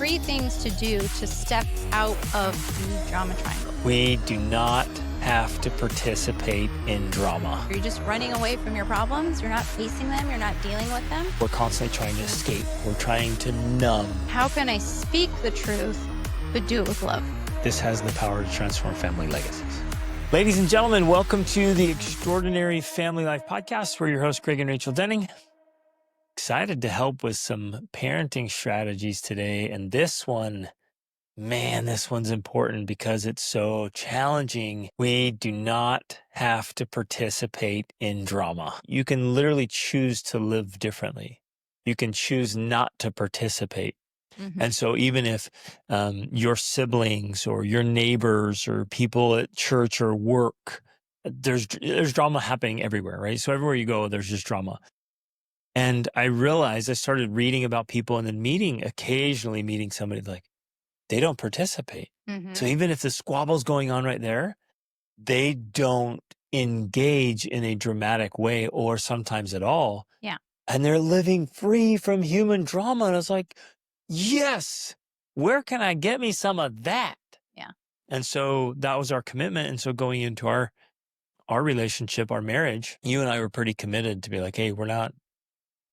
3 things to do to step out of the drama triangle. We do not have to participate in drama. You're just running away from your problems. You're not facing them. You're not dealing with them. We're constantly trying to escape. We're trying to numb. How can I speak the truth, but do it with love? This has the power to transform family legacies. Ladies and gentlemen, welcome to the Extraordinary Family Life Podcast. We're your hosts, Greg and Rachel Denning. Excited to help with some parenting strategies today. And this one, man, this one's important because it's so challenging. We do not have to participate in drama. You can literally choose to live differently. You can choose not to participate. Mm-hmm. And so even if your siblings or your neighbors or people at church or work, there's drama happening everywhere, right? So everywhere you go, there's just drama. And I realized I started reading about people and then occasionally meeting somebody like, they don't participate. Mm-hmm. So even if the squabble's going on right there, they don't engage in a dramatic way or sometimes at all. Yeah. And they're living free from human drama. And I was like, yes, where can I get me some of that? Yeah. And so that was our commitment. And so going into our relationship, our marriage, you and I were pretty committed to be like, hey, we're not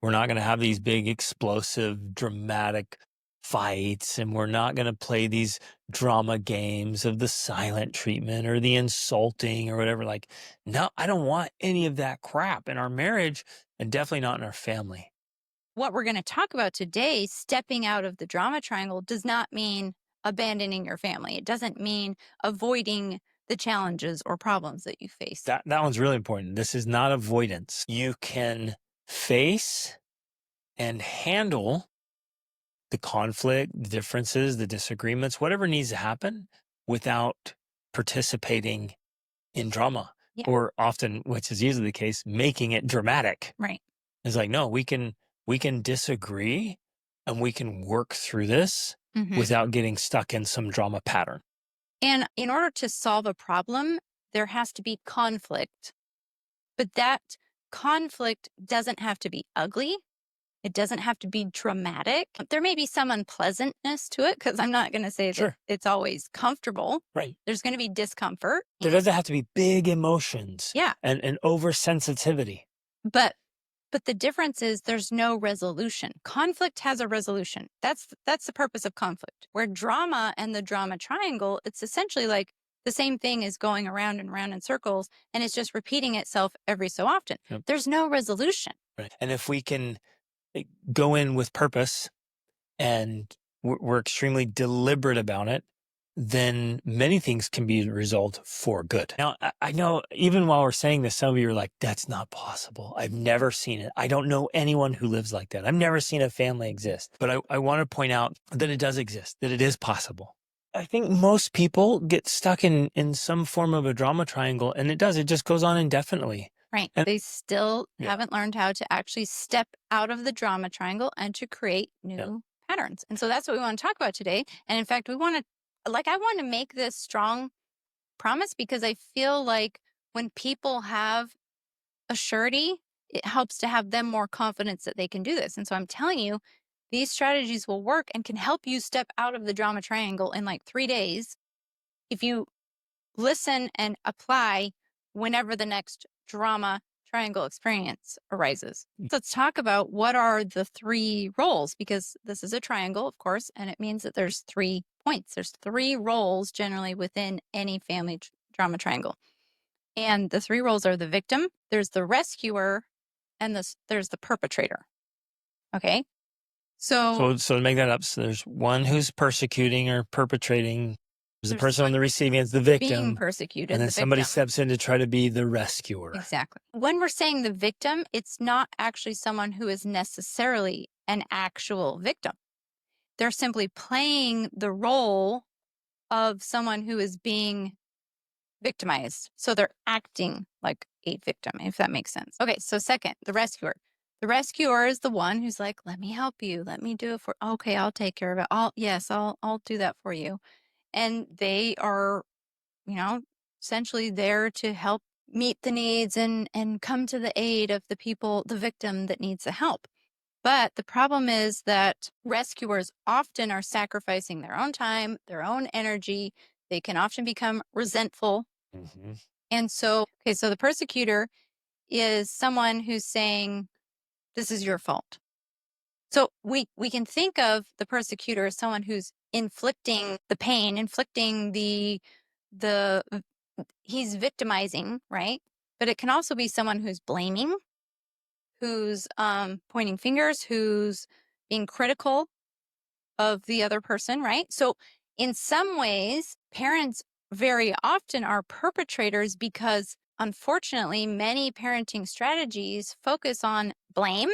going to have these big, explosive, dramatic fights, and we're not going to play these drama games of the silent treatment or the insulting or whatever. Like, no, I don't want any of that crap in our marriage and definitely not in our family. What we're going to talk about today, stepping out of the drama triangle, does not mean abandoning your family. It doesn't mean avoiding the challenges or problems that you face. That one's really important. This is not avoidance. You can face and handle the conflict, the differences, the disagreements, whatever needs to happen without participating in drama. Yeah. Or often, which is usually the case, making it dramatic. Right. It's like, no, we can disagree and we can work through this without getting stuck in some drama pattern. And in order to solve a problem, there has to be conflict. But that conflict doesn't have to be ugly. It doesn't have to be dramatic. There may be some unpleasantness to it because I'm not going to say that it's always comfortable. Right. There's going to be discomfort. There doesn't have to be big emotions. Yeah. And oversensitivity. But the difference is there's no resolution. Conflict has a resolution. That's the purpose of conflict. Where drama and the drama triangle, it's essentially like the same thing is going around and around in circles, and it's just repeating itself every so often. Yep. There's no resolution. Right. And if we can go in with purpose and we're extremely deliberate about it, then many things can be resolved for good. Now, I know even while we're saying this, some of you are like, that's not possible. I've never seen it. I don't know anyone who lives like that. I've never seen a family exist. But I want to point out that it does exist, that it is possible. I think most people get stuck in some form of a drama triangle, and it just goes on indefinitely. Right. And they still haven't learned how to actually step out of the drama triangle and to create new patterns. And so that's what we want to talk about today. And in fact, I want to make this strong promise because I feel like when people have a surety, it helps to have them more confidence that they can do this. And so I'm telling you, these strategies will work and can help you step out of the drama triangle in like 3 days if you listen and apply whenever the next drama triangle experience arises. So let's talk about what are the 3 roles, because this is a triangle, of course, and it means that there's 3 points. There's 3 roles generally within any family drama triangle. And the 3 roles are the victim, there's the rescuer, and there's the perpetrator. Okay? So to make that up, so there's one who's persecuting or perpetrating. There's the person on the receiving end, the victim. Being persecuted. And then somebody steps in to try to be the rescuer. Exactly. When we're saying the victim, it's not actually someone who is necessarily an actual victim. They're simply playing the role of someone who is being victimized. So they're acting like a victim, if that makes sense. Okay, so second, the rescuer. The rescuer is the one who's like, let me help you. Let me do it okay, I'll take care of it. I'll do that for you. And they are, essentially there to help meet the needs and come to the aid of the victim that needs the help. But the problem is that rescuers often are sacrificing their own time, their own energy. They can often become resentful. Hmm. And so, okay, so the persecutor is someone who's saying, this is your fault. So we can think of the persecutor as someone who's inflicting the pain, inflicting the he's victimizing, right? But it can also be someone who's blaming, who's pointing fingers, who's being critical of the other person, right? So in some ways, parents very often are perpetrators because unfortunately, many parenting strategies focus on blame,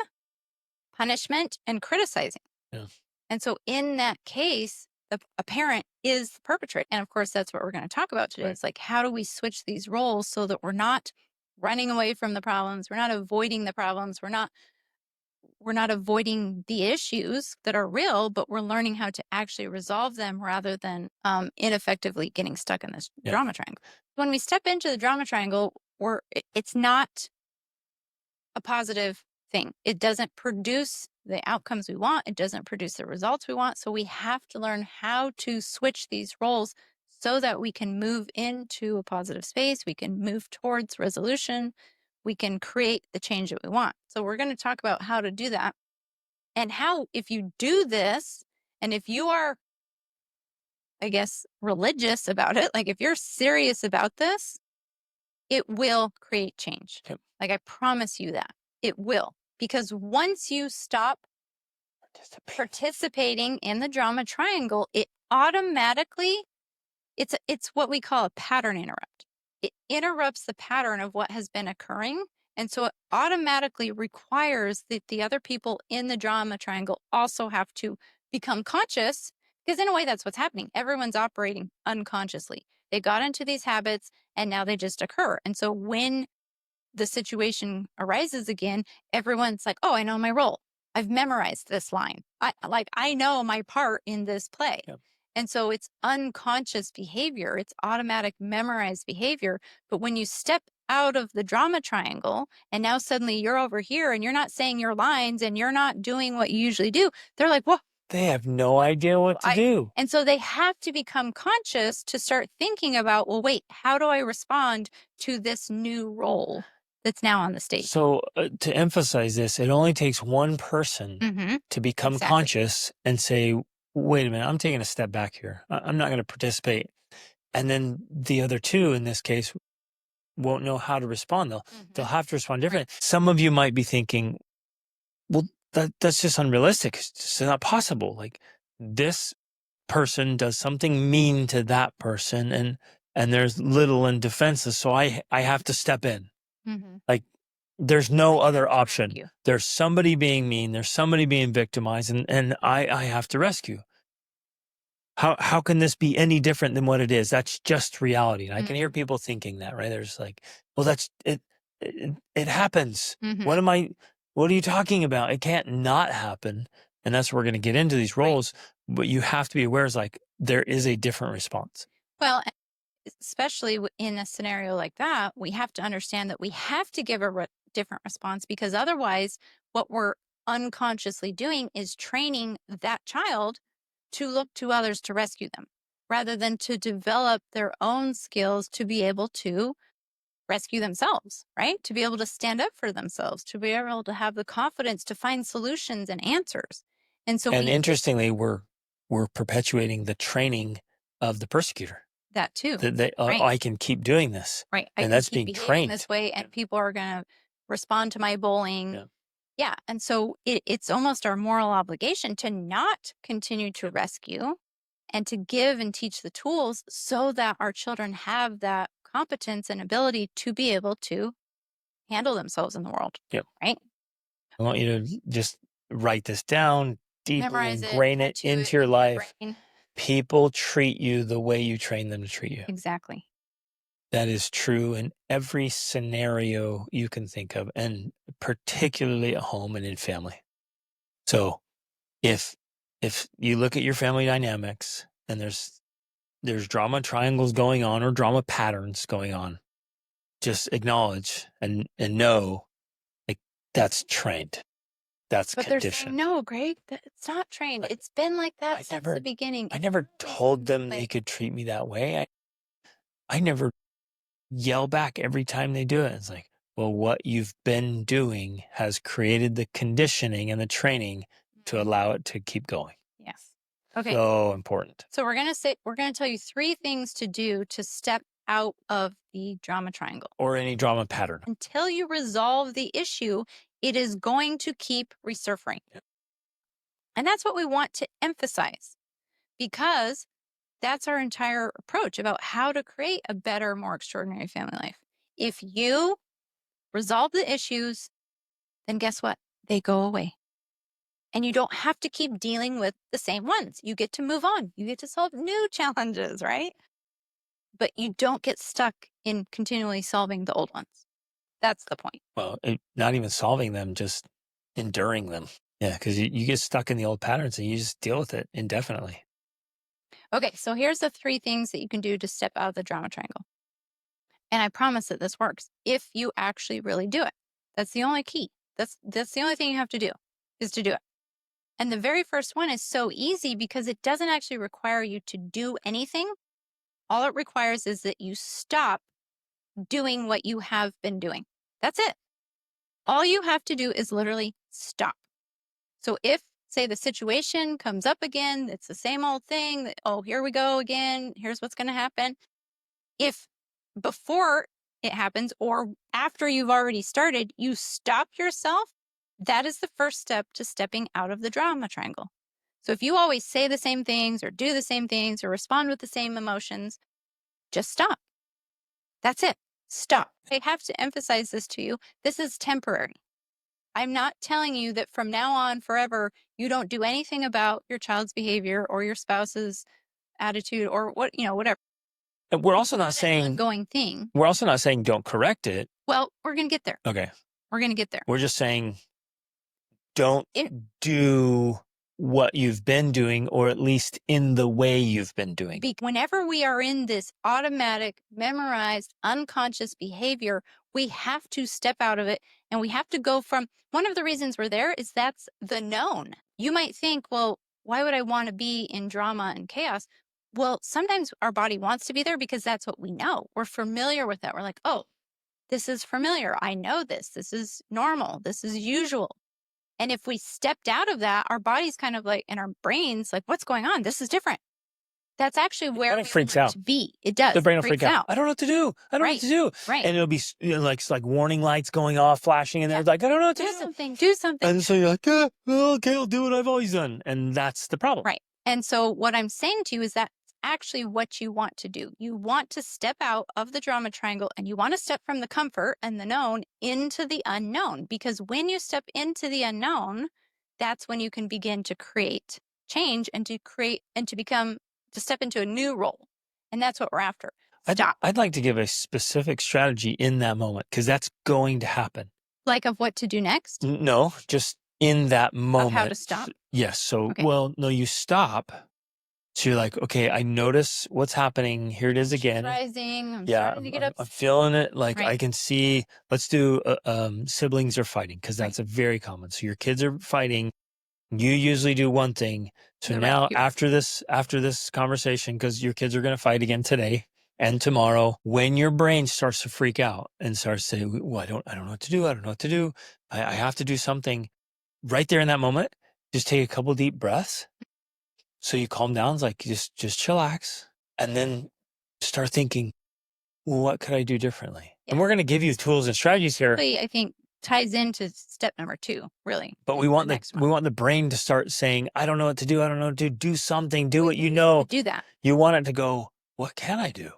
punishment, and criticizing. Yeah. And so in that case, a parent is the perpetrator. And of course, that's what we're going to talk about today. Right. It's like, how do we switch these roles so that we're not running away from the problems? We're not avoiding the problems. We're not avoiding the issues that are real, but we're learning how to actually resolve them rather than ineffectively getting stuck in this Yeah. drama triangle. When we step into the drama triangle, it's not a positive thing. It doesn't produce the outcomes we want. It doesn't produce the results we want. So we have to learn how to switch these roles so that we can move into a positive space. We can move towards resolution. We can create the change that we want. So we're going to talk about how to do that and how, if you do this, and if you are, I guess, religious about it, like if you're serious about this, it will create change. Okay. Like I promise you that it will. Because once you stop participating in the drama triangle, it automatically, it's what we call a pattern interrupt. It interrupts the pattern of what has been occurring. And so it automatically requires that the other people in the drama triangle also have to become conscious, because in a way, that's what's happening. Everyone's operating unconsciously. They got into these habits and now they just occur. And so when the situation arises again, everyone's like, oh, I know my role. I've memorized this line. I know my part in this play. Yep. And so it's unconscious behavior. It's automatic memorized behavior. But when you step out of the drama triangle and now suddenly you're over here and you're not saying your lines and you're not doing what you usually do, they're like, whoa. They have no idea what to do. And so they have to become conscious to start thinking about, well, wait, how do I respond to this new role that's now on the stage? So to emphasize this, it only takes one person Mm-hmm. to become Exactly. conscious and say, wait a minute, I'm taking a step back here. I'm not going to participate. And then the other two, in this case, won't know how to respond. They'll have to respond differently. Right. Some of you might be thinking, well, that's just unrealistic. It's just not possible. Like this person does something mean to that person and there's little and defenseless. So I have to step in. Mm-hmm. Like there's no other option. You. There's somebody being mean. There's somebody being victimized and I have to rescue. How can this be any different than what it is? That's just reality. And I can hear people thinking that, right? There's like, well, that's it. It happens. Mm-hmm. What are you talking about? It can't not happen. And that's where we're going to get into these roles. Right. But you have to be aware is like, there is a different response. Well, especially in a scenario like that, we have to understand that we have to give a different response, because otherwise what we're unconsciously doing is training that child to look to others to rescue them rather than to develop their own skills to be able to rescue themselves, right? To be able to stand up for themselves, to be able to have the confidence to find solutions and answers. And so, interestingly, we're perpetuating the training of the persecutor. That too. That right. I can keep doing this. Right. And that's being trained this way, and people are going to respond to my bullying. Yeah. Yeah. And so it's almost our moral obligation to not continue to rescue and to give and teach the tools so that our children have that competence and ability to be able to handle themselves in the world. Yep. Right. I want you to just write this down, deeply Memorize ingrain it into your life. brain. People treat you the way you train them to treat you. Exactly. That is true in every scenario you can think of, and particularly at home and in family. So if you look at your family dynamics and there's drama triangles going on or drama patterns going on, just acknowledge and know like that's trained. That's But they're saying, conditioned. no, Greg, it's not trained. Like, It's been like that I since the never, beginning. I It's never always told been this them they way. could treat me that way. I never yell back every time they do it. It's like, well, what you've been doing has created the conditioning and the training to Mhm. allow it to keep going. Yes. Okay. So important. So we're going to tell you 3 things to do to step out of the drama triangle. Or any drama pattern. Until you resolve the issue, it is going to keep resurfacing. Yep. And that's what we want to emphasize, because that's our entire approach about how to create a better, more extraordinary family life. If you resolve the issues, then guess what? They go away. And you don't have to keep dealing with the same ones. You get to move on. You get to solve new challenges, right? But you don't get stuck in continually solving the old ones. That's the point. Well, not even solving them, just enduring them. Yeah, because you get stuck in the old patterns and you just deal with it indefinitely. Okay, so here's the 3 things that you can do to step out of the drama triangle. And I promise that this works if you actually really do it. That's the only key. That's the only thing you have to do, is to do it. And the very first one is so easy because it doesn't actually require you to do anything. All it requires is that you stop doing what you have been doing. That's it. All you have to do is literally stop. So if, say, the situation comes up again, it's the same old thing, that, oh, here we go again, here's what's going to happen. If before it happens or after you've already started, you stop yourself, that is the first step to stepping out of the drama triangle. So if you always say the same things or do the same things or respond with the same emotions, just stop. That's it. Stop. I have to emphasize this to you. This is temporary. I'm not telling you that from now on forever, you don't do anything about your child's behavior or your spouse's attitude or whatever. And we're also not saying ongoing thing. we're also not saying don't correct it. Well, we're going to get there. Okay. We're going to get there. We're just saying don't do what you've been doing, or at least in the way you've been doing. Whenever we are in this automatic, memorized, unconscious behavior, we have to step out of it and we have to go from one of the reasons we're there is that's the known. You might think, well, why would I want to be in drama and chaos? Well, sometimes our body wants to be there because that's what we know. We're familiar with that. We're like, oh, this is familiar. I know this. This is normal. This is usual. And if we stepped out of that, our body's kind of like, and our brains, like, what's going on? This is different. That's actually where it freaks out. To be. It does. The brain will freaks freak out. I don't know what to do. I don't know what to do. Right. And it'll be like warning lights going off, flashing, and they're like, I don't know what to do. Do something. And so you're like, okay, I'll do what I've always done. And that's the problem. Right. And so what I'm saying to you is that actually what you want to do. You want to step out of the drama triangle and you want to step from the comfort and the known into the unknown. Because when you step into the unknown, that's when you can begin to create change and to step into a new role. And that's what we're after. Stop. I'd like to give a specific strategy in that moment because that's going to happen. Like of what to do next? No, just in that moment. Of how to stop? Yes. So, okay. Well, no, you stop. So you're like, okay, I notice what's happening. Here it is again. Rising. I'm starting to get upset. I'm feeling it. Like Right. I can see, let's do siblings are fighting because that's a very common. So your kids are fighting. You usually do one thing. So now after this conversation, because your kids are going to fight again today and tomorrow, when your brain starts to freak out and starts to say, well, I don't know what to do. I don't know what to do. I have to do something right there in that moment. Just take a couple deep breaths. So you calm down. It's like, just chillax and then start thinking, well, what could I do differently? Yeah. And we're going to give you tools and strategies here. I think ties into step number 2, really. But we want the brain to start saying, I don't know what to do. I don't know what to do. Do something. Do what you know. Do that. You want it to go, what can I do?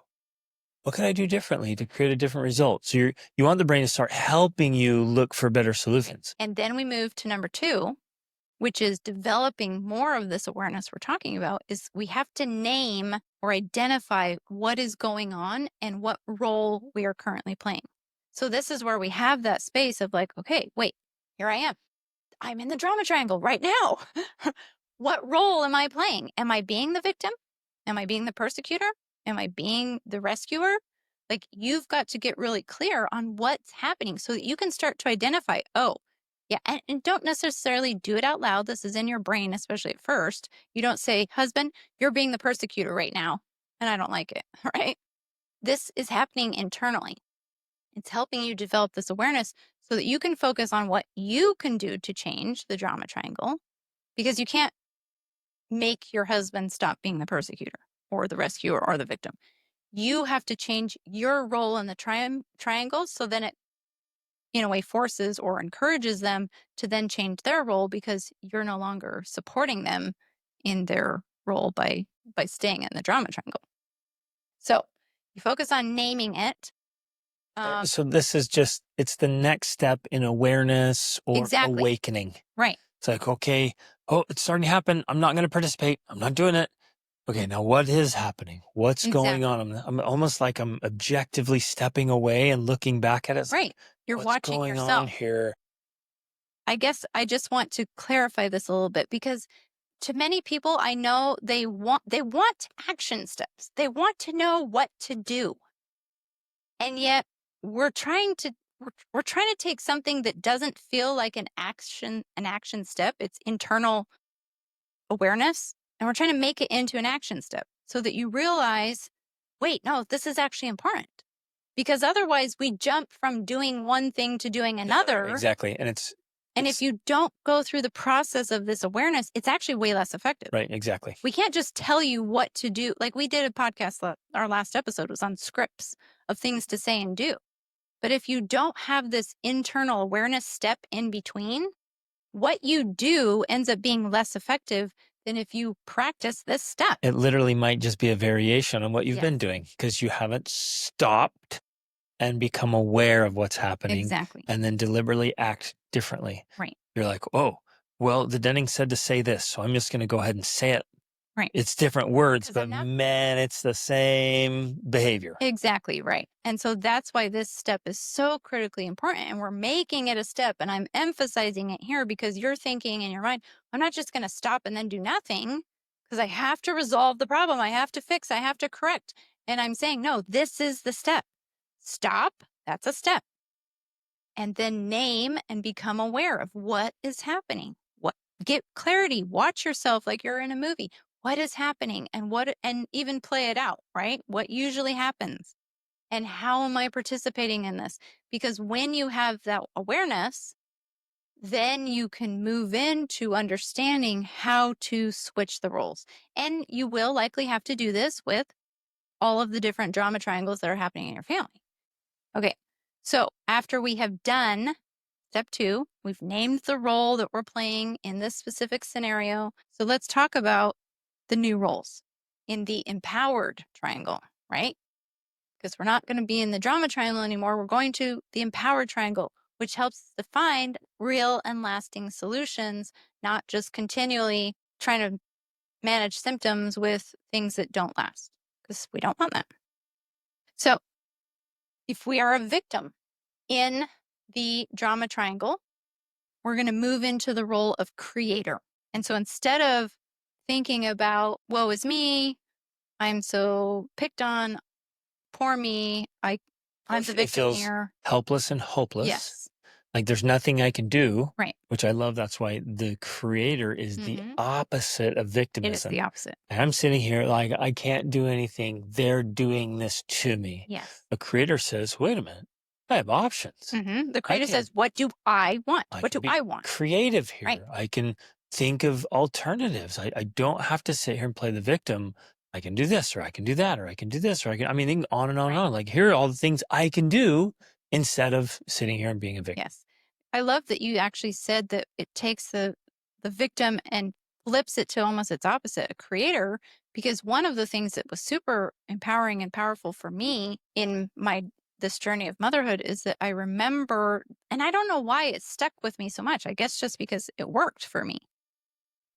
What can I do differently to create a different result? So you want the brain to start helping you look for better solutions. And then we move to number 2, which is developing more of this awareness we're talking about, is we have to name or identify what is going on and what role we are currently playing. So this is where we have that space of like, okay, wait, here I am. I'm in the drama triangle right now. What role am I playing? Am I being the victim? Am I being the persecutor? Am I being the rescuer? Like, you've got to get really clear on what's happening so that you can start to identify, oh, Yeah. And don't necessarily do it out loud. This is in your brain, especially at first. You don't say, husband, you're being the persecutor right now, and I don't like it. Right. This is happening internally. It's helping you develop this awareness so that you can focus on what you can do to change the drama triangle, because you can't make your husband stop being the persecutor or the rescuer or the victim. You have to change your role in the triangle, so then it, in a way, forces or encourages them to then change their role, because you're no longer supporting them in their role by staying in the drama triangle. So you focus on naming it. So this is just, it's the next step in awareness or Exactly. awakening. Right. It's like, okay, oh, it's starting to happen. I'm not going to participate. I'm not doing it. Okay, now what is happening? What's going on? I'm almost like I'm objectively stepping away and looking back at it. It's like, Right. You're what's watching going on yourself. here? I guess I just want to clarify this a little bit, because to many people, I know they want action steps. They want to know what to do. And yet we're trying to we're trying to take something that doesn't feel like an action step. It's internal awareness, and we're trying to make it into an action step so that you realize, wait, no, this is actually important. Because otherwise we jump from doing one thing to doing another. Exactly. And if you don't go through the process of this awareness, it's actually way less effective. right, exactly. We can't just tell you what to do. Like we did a podcast, our last episode was on scripts of things to say and do. But if you don't have this internal awareness step in between, what you do ends up being less effective than if you practice this step. It literally might just be a variation on what you've Yes. been doing, because you haven't stopped and become aware of what's happening. Exactly. And then deliberately act differently. Right. You're like, oh, well, the Denning said to say this, so I'm just going to go ahead and say it. Right. It's different words, 'Cause but man, it's the same behavior. Exactly right. And so that's why this step is so critically important. And we're making it a step. And I'm emphasizing it here because you're thinking in your mind, I'm not just going to stop and then do nothing, because I have to resolve the problem. I have to fix, I have to correct. And I'm saying, no, this is the step. Stop. That's a step. And then name and become aware of what is happening. Get clarity. Watch yourself like you're in a movie. What is happening, and even play it out, right? What usually happens, and how am I participating in this? Because when you have that awareness, then you can move into understanding how to switch the roles. And you will likely have to do this with all of the different drama triangles that are happening in your family. Okay. So after we have done step 2, we've named the role that we're playing in this specific scenario. So let's talk about the new roles in the empowered triangle, right? Because we're not going to be in the drama triangle anymore. We're going to the empowered triangle, which helps to find real and lasting solutions, not just continually trying to manage symptoms with things that don't last, because we don't want that. So if we are a victim in the drama triangle, we're going to move into the role of creator. And so instead of thinking about, woe is me, I'm so picked on, poor me, I'm the victim It feels here. helpless and hopeless. Yes. Like there's nothing I can do. Right. Which I love. That's why the creator is the opposite of victimism. It is the opposite. And I'm sitting here like, I can't do anything. They're doing this to me. Yes. A creator says, wait a minute, I have options. The creator says, what do I want? What do I want? Creative here. Right. I can think of alternatives. I don't have to sit here and play the victim. I can do this, or I can do that, or I can do this, or I mean, on and on and on. Like, here are all the things I can do instead of sitting here and being a victim. Yes. I love that you actually said that it takes the victim and flips it to almost its opposite, a creator, because one of the things that was super empowering and powerful for me in this journey of motherhood is that I remember, and I don't know why it stuck with me so much. I guess just because it worked for me.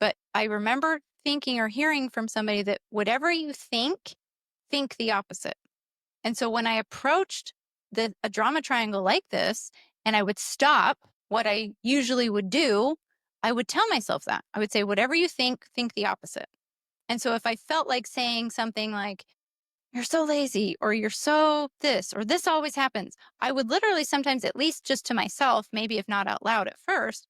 But I remember thinking or hearing from somebody that whatever you think the opposite. And so when I approached a drama triangle like this, and I would stop what I usually would do, I would tell myself that. I would say, whatever you think the opposite. And so if I felt like saying something like, you're so lazy, or you're so this, or this always happens. I would literally sometimes, at least just to myself, maybe if not out loud at first,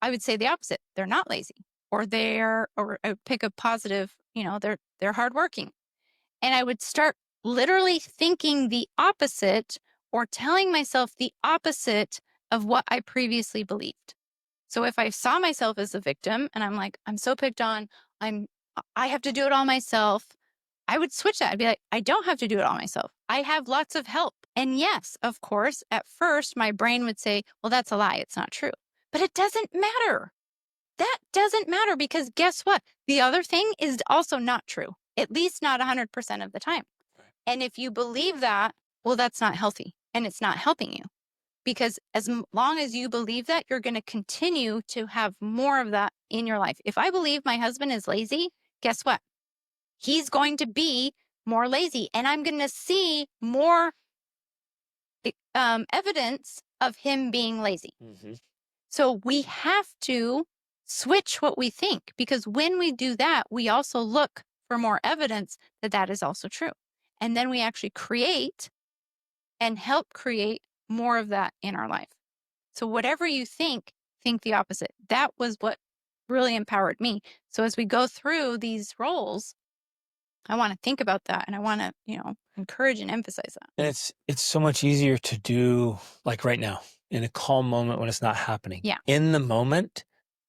I would say the opposite. They're not lazy, or I would pick a positive, they're hardworking. And I would start literally thinking the opposite or telling myself the opposite of what I previously believed. So if I saw myself as a victim and I'm like, I'm so picked on, I'm I have to do it all myself, I would switch that. I'd be like, I don't have to do it all myself. I have lots of help. And yes, of course, at first my brain would say, well, that's a lie. It's not true. But it doesn't matter. That doesn't matter, because guess what? The other thing is also not true, at least not 100% of the time. Right. And if you believe that, well, that's not healthy and it's not helping you, because long as you believe that, you're going to continue to have more of that in your life. If I believe my husband is lazy, guess what? He's going to be more lazy, and I'm going to see more evidence of him being lazy. Mm-hmm. So we have to switch what we think, because when we do that, we also look for more evidence that that is also true. And then we actually create and help create more of that in our life. So whatever you think the opposite. That was what really empowered me. So as we go through these roles, I want to think about that, and I want to, encourage and emphasize that. And it's so much easier to do like right now in a calm moment when it's not happening. Yeah. In the moment,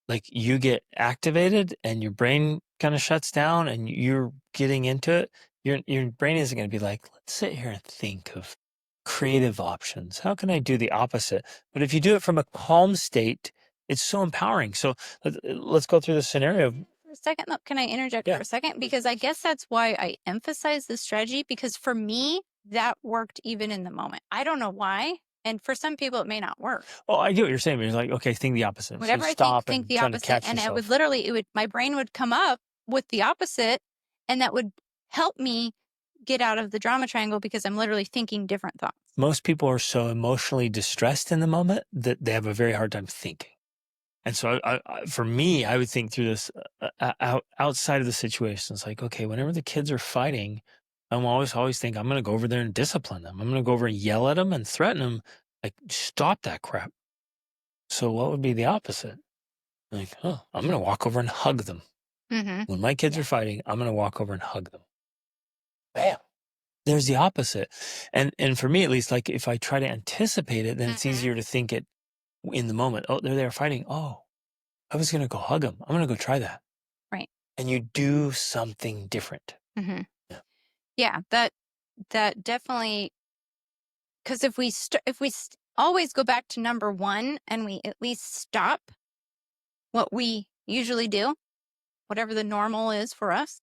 like you get activated and your brain kind of shuts down and you're getting into it. Your brain isn't going to be like, let's sit here and think of creative options. How can I do the opposite? But if you do it from a calm state, it's so empowering. So let's go through the scenario. For a second, look, can I interject Yeah. for a second? Because I guess that's why I emphasize this strategy, because for me, that worked even in the moment. I don't know why. And for some people, it may not work. Oh, I get what you're saying. But you're like, okay, think the opposite. So Whatever I stop think and the trying to opposite. catch And yourself. my brain would come up with the opposite, and that would help me get out of the drama triangle, because I'm literally thinking different thoughts. Most people are so emotionally distressed in the moment that they have a very hard time thinking. And so for me, I would think through this outside of the situation. It's like, okay, whenever the kids are fighting, I'm always think I'm going to go over there and discipline them. I'm going to go over and yell at them and threaten them, like, stop that crap. So what would be the opposite? Like, oh, I'm going to walk over and hug them. Mm-hmm. When my kids are fighting, I'm going to walk over and hug them. Bam. There's the opposite. And for me, at least, like if I try to anticipate it, then it's easier to think it in the moment. Oh, they're there fighting. Oh, I was going to go hug them. I'm going to go try that. Right. And you do something different. Mm-hmm. Yeah. Yeah, that definitely, because if we always go back to number one, and we at least stop what we usually do, whatever the normal is for us,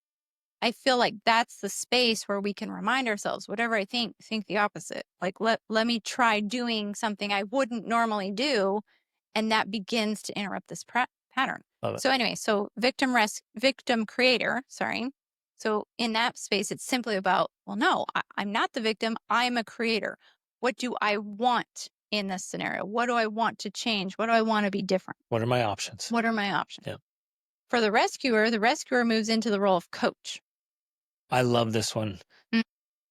I feel like that's the space where we can remind ourselves, whatever I think the opposite. Like, let me try doing something I wouldn't normally do. And that begins to interrupt this pattern. Love it. So anyway, so victim creator, sorry. So in that space, it's simply about, well, no, I'm not the victim. I'm a creator. What do I want in this scenario? What do I want to change? What do I want to be different? What are my options? What are my options? Yeah. For the rescuer moves into the role of coach. I love this one. Mm.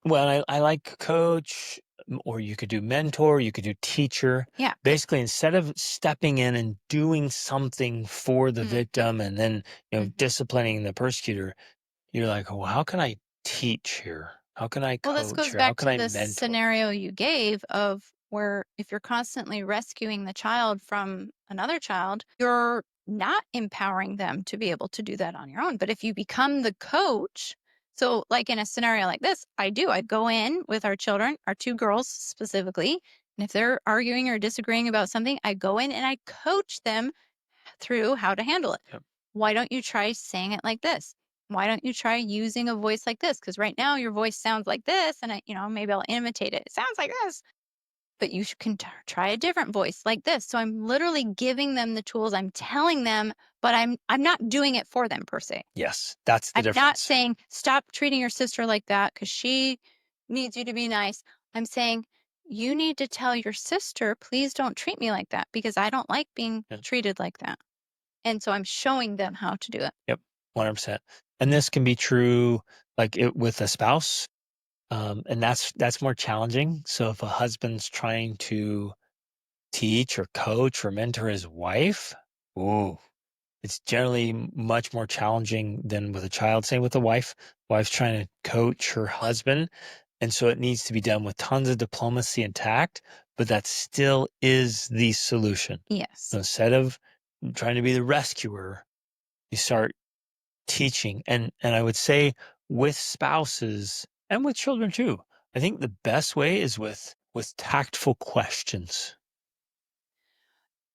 Well, I like coach, or you could do mentor, you could do teacher. Yeah. Basically, instead of stepping in and doing something for the victim and then, disciplining the persecutor, you're like, well, how can I teach here? How can I coach Well, this goes here? How back can to I the mentor? scenario you gave of where if you're constantly rescuing the child from another child, you're not empowering them to be able to do that on your own. But if you become the coach, so like in a scenario like this, I go in with our children, our two girls specifically, and if they're arguing or disagreeing about something, I go in and I coach them through how to handle it. Yep. Why don't you try saying it like this? Why don't you try using a voice like this? Because right now your voice sounds like this, and maybe I'll imitate it. It sounds like this, but you can try a different voice like this. So I'm literally giving them the tools. I'm telling them, but I'm not doing it for them per se. Yes, that's the I'm difference. not saying stop treating your sister like that because she needs you to be nice. I'm saying you need to tell your sister, please don't treat me like that, because I don't like being treated like that. And so I'm showing them how to do it. Yep, 100%. And this can be true with a spouse. And that's more challenging. So if a husband's trying to teach or coach or mentor his wife, ooh, it's generally much more challenging than with a child. Same with the wife. Wife's trying to coach her husband. And so it needs to be done with tons of diplomacy and tact, but that still is the solution. Yes. So instead of trying to be the rescuer, you start teaching. And I would say with spouses and with children too, I think the best way is with tactful questions.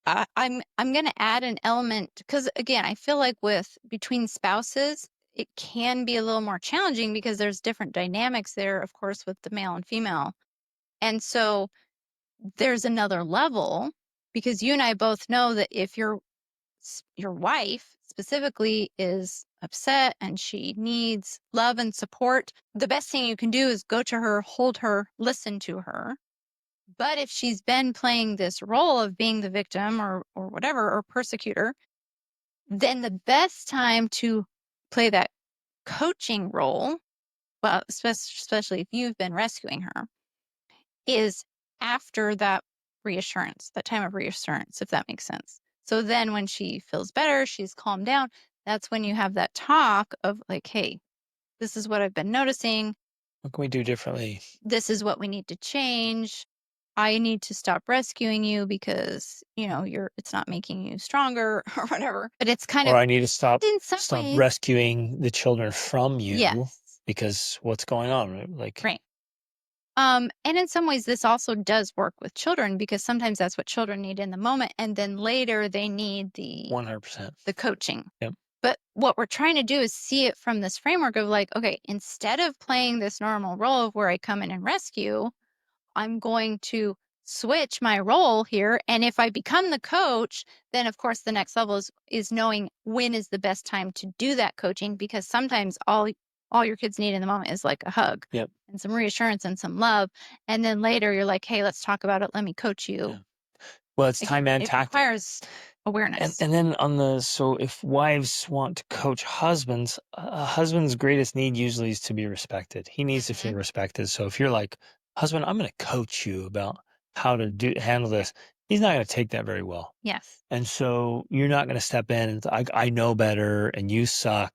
I'm going to add an element because again, I feel like with between spouses, it can be a little more challenging because there's different dynamics there, of course, with the male and female. And so there's another level because you and I both know that if your wife specifically is upset and she needs love and support, the best thing you can do is go to her, hold her, listen to her. But if she's been playing this role of being the victim or whatever or persecutor, then the best time to play that coaching role, well, especially if you've been rescuing her, is after that reassurance, that time of reassurance, if that makes sense. So then when she feels better, she's calmed down, that's when you have that talk of like, hey, this is what I've been noticing. What can we do differently? This is what we need to change. I need to stop rescuing you because, it's not making you stronger or whatever. But it's kind Or of I need to in some stop ways, rescuing the children from you yes, because what's going on? Right? Like right. And in some ways, this also does work with children because sometimes that's what children need in the moment, and then later they need the 100%. coaching. Yep. But what we're trying to do is see it from this framework of like, okay, instead of playing this normal role of where I come in and rescue, I'm going to switch my role here. And if I become the coach, then of course the next level is knowing when is the best time to do that coaching because sometimes all your kids need in the moment is like a hug Yep. and some reassurance and some love. And then later you're like, hey, let's talk about it. Let me coach you. Yeah. Well, it's Like, time and it tactic. requires awareness. And then so if wives want to coach husbands, a husband's greatest need usually is to be respected. He needs to feel Mhm. respected. So if you're like, husband, I'm going to coach you about how to handle this, he's not going to take that very well. Yes. And so you're not going to step in and I know better and you suck.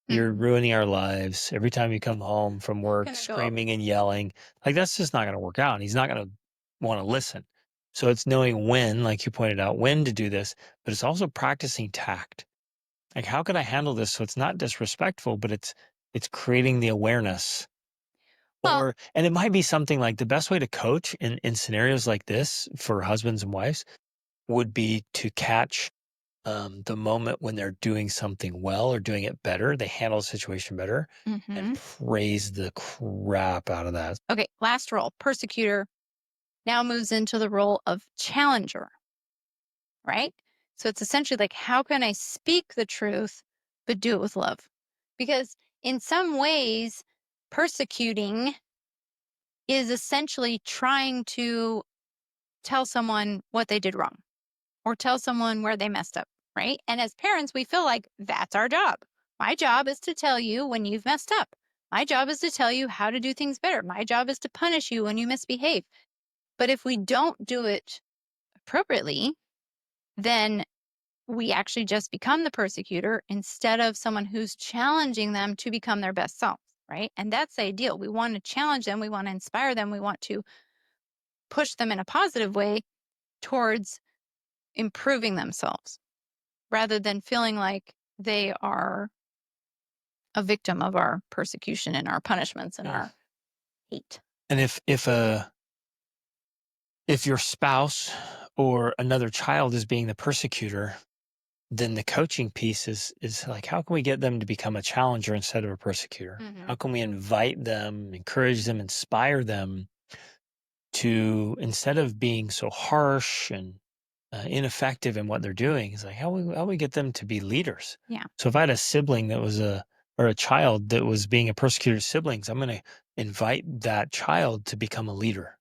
You're Mhm. ruining our lives. Every time you come home from work, Gonna go over. screaming and yelling, like that's just not going to work out. And he's not going to want to listen. So it's knowing when, like you pointed out, when to do this, but it's also practicing tact. Like, how can I handle this so it's not disrespectful, but it's creating the awareness. Well, And it might be something like the best way to coach in scenarios like this for husbands and wives would be to catch the moment when they're doing something well or doing it better, they handle the situation better, and mhm. praise the crap out of that. Okay, last role, persecutor now moves into the role of challenger, right? So it's essentially like, how can I speak the truth, but do it with love? Because in some ways, persecuting is essentially trying to tell someone what they did wrong or tell someone where they messed up, right? And as parents, we feel like that's our job. My job is to tell you when you've messed up. My job is to tell you how to do things better. My job is to punish you when you misbehave. But if we don't do it appropriately, then we actually just become the persecutor instead of someone who's challenging them to become their best self, right? And that's the ideal. We want to challenge them, we want to inspire them, we want to push them in a positive way towards improving themselves rather than feeling like they are a victim of our persecution and our punishments and Yeah. our hate. And if your spouse or another child is being the persecutor, then the coaching piece is like, how can we get them to become a challenger instead of a persecutor? Mm-hmm. How can we invite them, encourage them, inspire them to, instead of being so harsh and ineffective in what they're doing, is like how we get them to be leaders. Yeah. So if I had a sibling that was or a child that was being a persecutor of siblings, I'm going to invite that child to become a leader,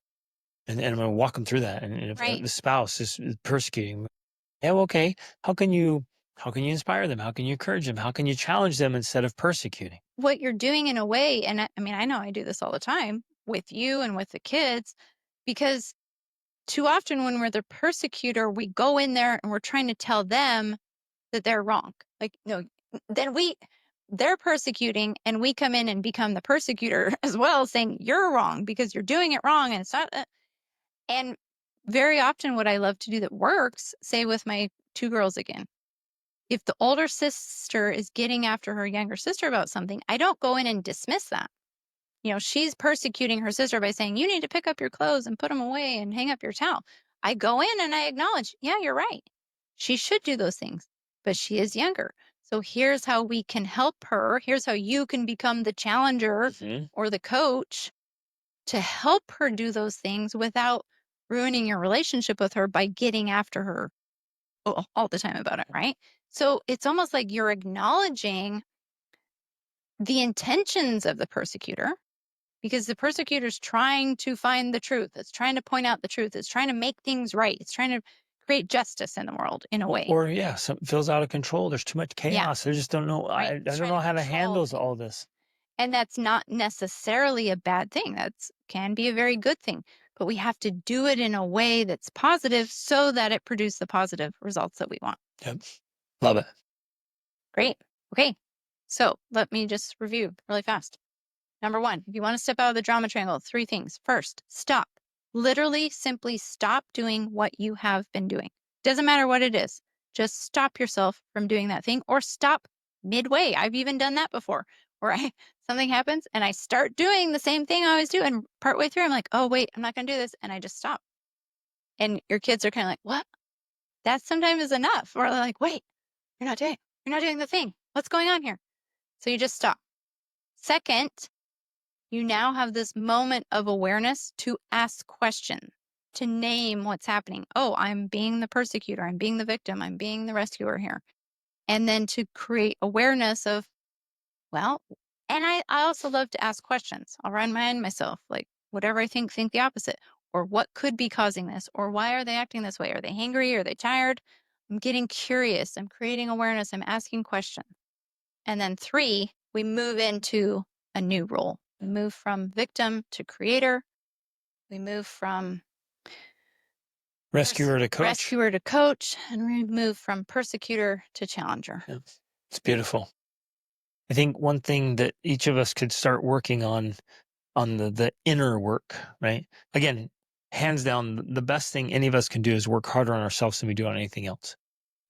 and I'm going to walk them through that. And if Right. the spouse is persecuting, yeah, well, okay, how can you inspire them? How can you encourage them? How can you challenge them instead of persecuting? what you're doing in a way, and I mean, I know I do this all the time with you and with the kids, because too often when we're the persecutor, we go in there and we're trying to tell them that they're wrong. Like, no, then they're persecuting and we come in and become the persecutor as well, saying you're wrong because you're doing it wrong and it's not. And very often what I love to do that works, say with my two girls again, if the older sister is getting after her younger sister about something, I don't go in and dismiss that. She's persecuting her sister by saying, you need to pick up your clothes and put them away and hang up your towel. I go in and I acknowledge, yeah, you're right. She should do those things, but she is younger. So here's how we can help her. Here's how you can become the challenger or the coach to help her do those things without ruining your relationship with her by getting after her all the time about it, right? So it's almost like you're acknowledging the intentions of the persecutor, because the persecutor's trying to find the truth. It's trying to point out the truth. It's trying to make things right. It's trying to create justice in the world in a way. Or yeah, something feels out of control. There's too much chaos. They just don't know. Right. I don't know how to handle all this. And that's not necessarily a bad thing. That's can be a very good thing. But we have to do it in a way that's positive so that it produces the positive results that we want. Yep. Love it. Great. Okay. So let me just review really fast. Number one, if you want to step out of the drama triangle, 3 things. First, stop. Literally, simply stop doing what you have been doing. Doesn't matter what it is. Just stop yourself from doing that thing, or stop midway. I've even done that before, where something happens and I start doing the same thing I always do, and partway through I'm like, oh wait, I'm not going to do this, and I just stop. And your kids are kind of like, what? That sometimes is enough. Or they're like, wait, you're not doing the thing. What's going on here? So you just stop. Second, you now have this moment of awareness to ask questions, to name what's happening. Oh, I'm being the persecutor. I'm being the victim. I'm being the rescuer here. And then to create awareness of, well, and I also love to ask questions. I'll remind myself, like, whatever I think the opposite. Or what could be causing this? Or why are they acting this way? Are they hangry? Are they tired? I'm getting curious. I'm creating awareness. I'm asking questions. And then 3, we move into a new role. We move from victim to creator. We move from rescuer to coach, and we move from persecutor to challenger. Yeah. It's beautiful. I think one thing that each of us could start working on the inner work, right? Again, hands down, the best thing any of us can do is work harder on ourselves than we do on anything else.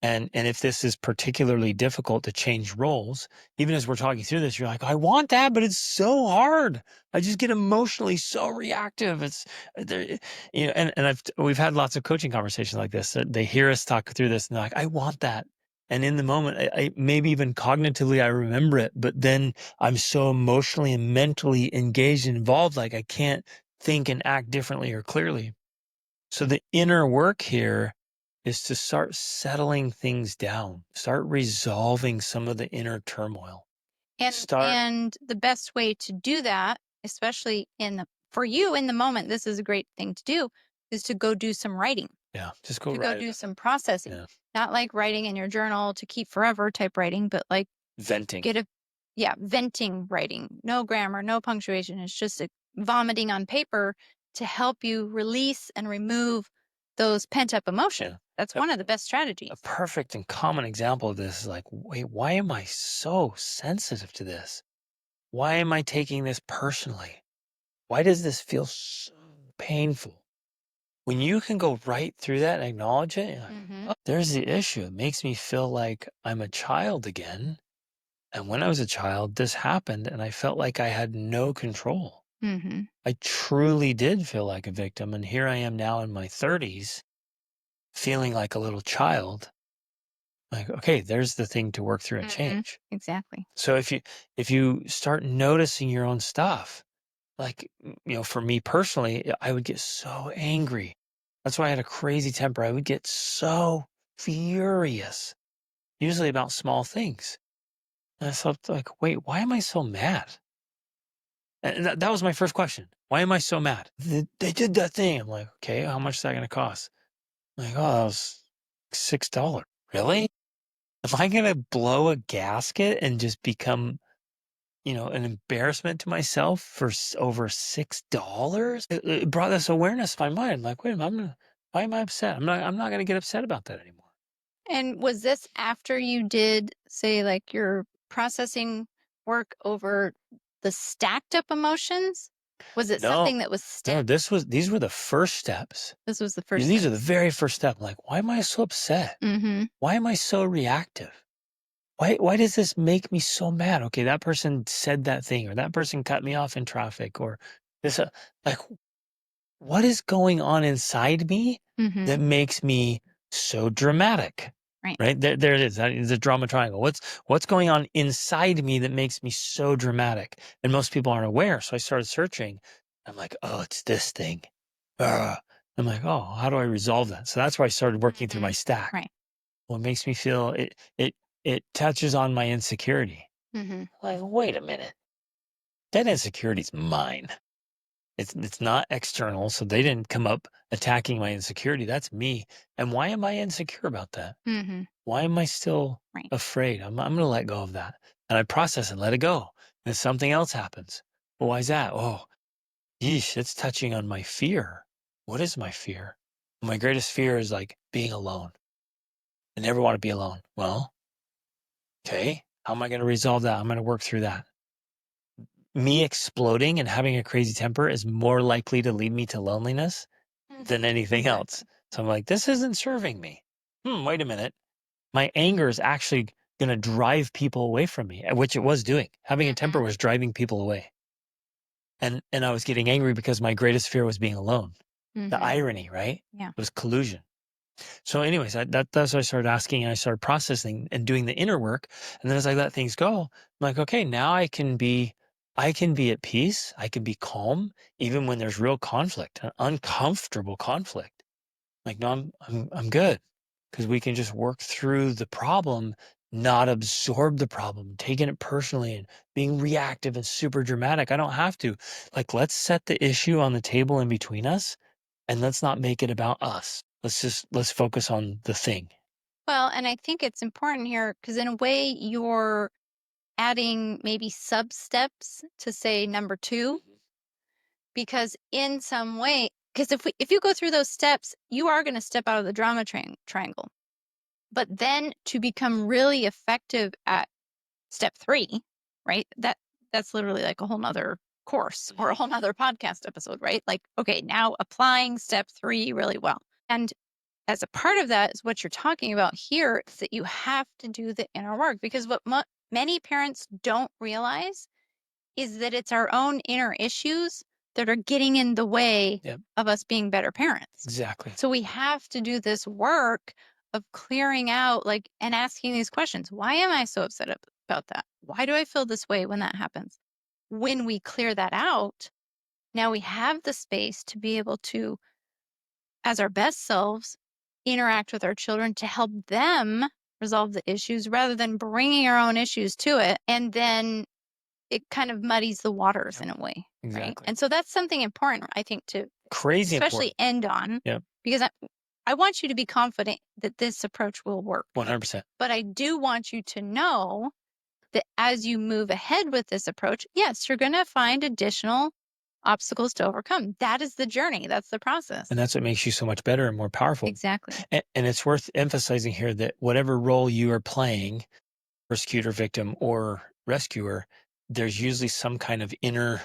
And if this is particularly difficult to change roles, even as we're talking through this, you're like, I want that, but it's so hard. I just get emotionally so reactive. It's there, and we've had lots of coaching conversations like this. That they hear us talk through this, and they're like, I want that. And in the moment, I maybe even cognitively I remember it, but then I'm so emotionally and mentally engaged and involved, like I can't think and act differently or clearly. So the inner work here is to start settling things down, start resolving some of the inner turmoil. And the best way to do that, especially for you in the moment, this is a great thing to do, is to go do some writing. Yeah, just go do some processing. Yeah. Not like writing in your journal to keep forever type writing, but like venting. Venting writing. No grammar, no punctuation. It's just vomiting on paper to help you release and remove those pent-up emotions. Yeah. That's one of the best strategies. A perfect and common example of this is like, wait, why am I so sensitive to this? Why am I taking this personally? Why does this feel so painful? When you can go right through that and acknowledge it, like, oh, there's the issue. It makes me feel like I'm a child again. And when I was a child, this happened and I felt like I had no control. I truly did feel like a victim. And here I am now in my 30s, feeling like a little child. Like, okay, there's the thing to work through and change. Exactly. So if you start noticing your own stuff, like, for me personally, I would get so angry. That's why I had a crazy temper. I would get so furious, usually about small things. And I thought, like, wait, why am I so mad? And that was my first question. Why am I so mad? They did that thing. I'm like, okay, how much is that going to cost? I'm like, oh, that was $6. Really? Am I going to blow a gasket and just become an embarrassment to myself for over $6. It brought this awareness to my mind. Like, wait a minute, why am I upset? I'm not going to get upset about that anymore. And was this after you did, say, like your processing work over the stacked up emotions? Was it No, something that was no, these were the first steps. This was the first These are the steps. very first step. Like, why am I so upset? Mm-hmm. Why am I so reactive? Why does this make me so mad? Okay, that person said that thing, or that person cut me off in traffic, or this, like, what is going on inside me Mm-hmm. that makes me so dramatic? Right. Right? There it is. That is a drama triangle. What's going on inside me that makes me so dramatic? And most people aren't aware. So I started searching. I'm like, oh, it's this thing. Ugh. I'm like, oh, how do I resolve that? So that's why I started working through my stack. Right. What makes me feel it touches on my insecurity. Mm-hmm. Like, wait a minute. That insecurity's mine. It's not external, so they didn't come up attacking my insecurity. That's me. And why am I insecure about that? Mm-hmm. Why am I still Right. afraid? I'm going to let go of that. And I process and let it go. And something else happens. Well, why is that? Oh, yeesh, it's touching on my fear. What is my fear? My greatest fear is like being alone. I never want to be alone. Well, okay. How am I going to resolve that? I'm going to work through that. Me exploding and having a crazy temper is more likely to lead me to loneliness than anything else. So I'm like, this isn't serving me. Wait a minute. My anger is actually going to drive people away from me, which it was doing. Having a temper was driving people away. And I was getting angry because my greatest fear was being alone. Mm-hmm. The irony, right? Yeah. It was collusion. So anyways, that's what I started asking, and I started processing and doing the inner work. And then as I let things go, I'm like, okay, now I can be at peace. I can be calm, even when there's real conflict, an uncomfortable conflict. Like, no, I'm good, because we can just work through the problem, not absorb the problem, taking it personally and being reactive and super dramatic. I don't have to. Like, let's set the issue on the table in between us, and let's not make it about us. Let's focus on the thing. Well, and I think it's important here because in a way you're adding maybe sub steps to say number 2, because in some way, because if you go through those steps, you are going to step out of the drama triangle. But then to become really effective at step 3, right? That's literally like a whole nother course or a whole nother podcast episode, right? Like, okay, now applying step 3 really well. And as a part of that is what you're talking about here, is that you have to do the inner work, because what many parents don't realize is that it's our own inner issues that are getting in the way of us being better parents. Exactly. So we have to do this work of clearing out, like, and asking these questions. Why am I so upset about that? Why do I feel this way when that happens? When we clear that out, now we have the space to be able to, as our best selves, interact with our children to help them resolve the issues rather than bringing our own issues to it. And then it kind of muddies the waters in a way. Exactly. Right. And so that's something important, I think, to Crazy especially important. end on. Yeah. Because I want you to be confident that this approach will work. 100%. But I do want you to know that as you move ahead with this approach, yes, you're going to find additional obstacles to overcome. That is the journey. That's the process. And that's what makes you so much better and more powerful. Exactly. And it's worth emphasizing here that whatever role you are playing, persecutor, victim, or rescuer, there's usually some kind of inner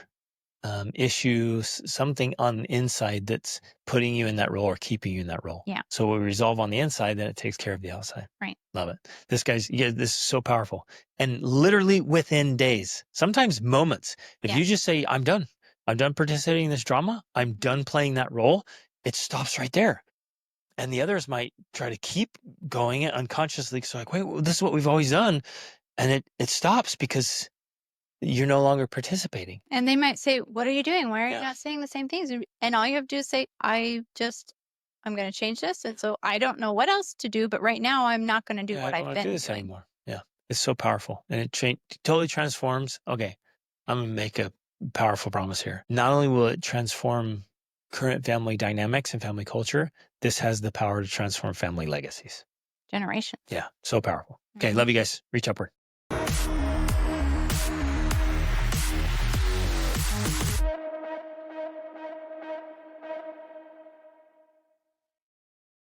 issue, something on the inside that's putting you in that role or keeping you in that role. Yeah. So we resolve on the inside, then it takes care of the outside. Right. Love it. This is so powerful. And literally within days, sometimes moments, if you just say, I'm done participating in this drama, I'm done playing that role, it stops right there. And the others might try to keep going it unconsciously. So like, wait, well, this is what we've always done. And it stops because you're no longer participating. And they might say, what are you doing? Why are you not saying the same things? And all you have to do is say, I'm going to change this. And so I don't know what else to do, but right now I'm not going to do what I've been do this doing anymore. Yeah. It's so powerful. And it totally transforms. Okay. I'm going to make a powerful promise here. Not only will it transform current family dynamics and family culture, this has the power to transform family legacies. Generations. Yeah. So powerful. Okay. Love you guys. Reach upward.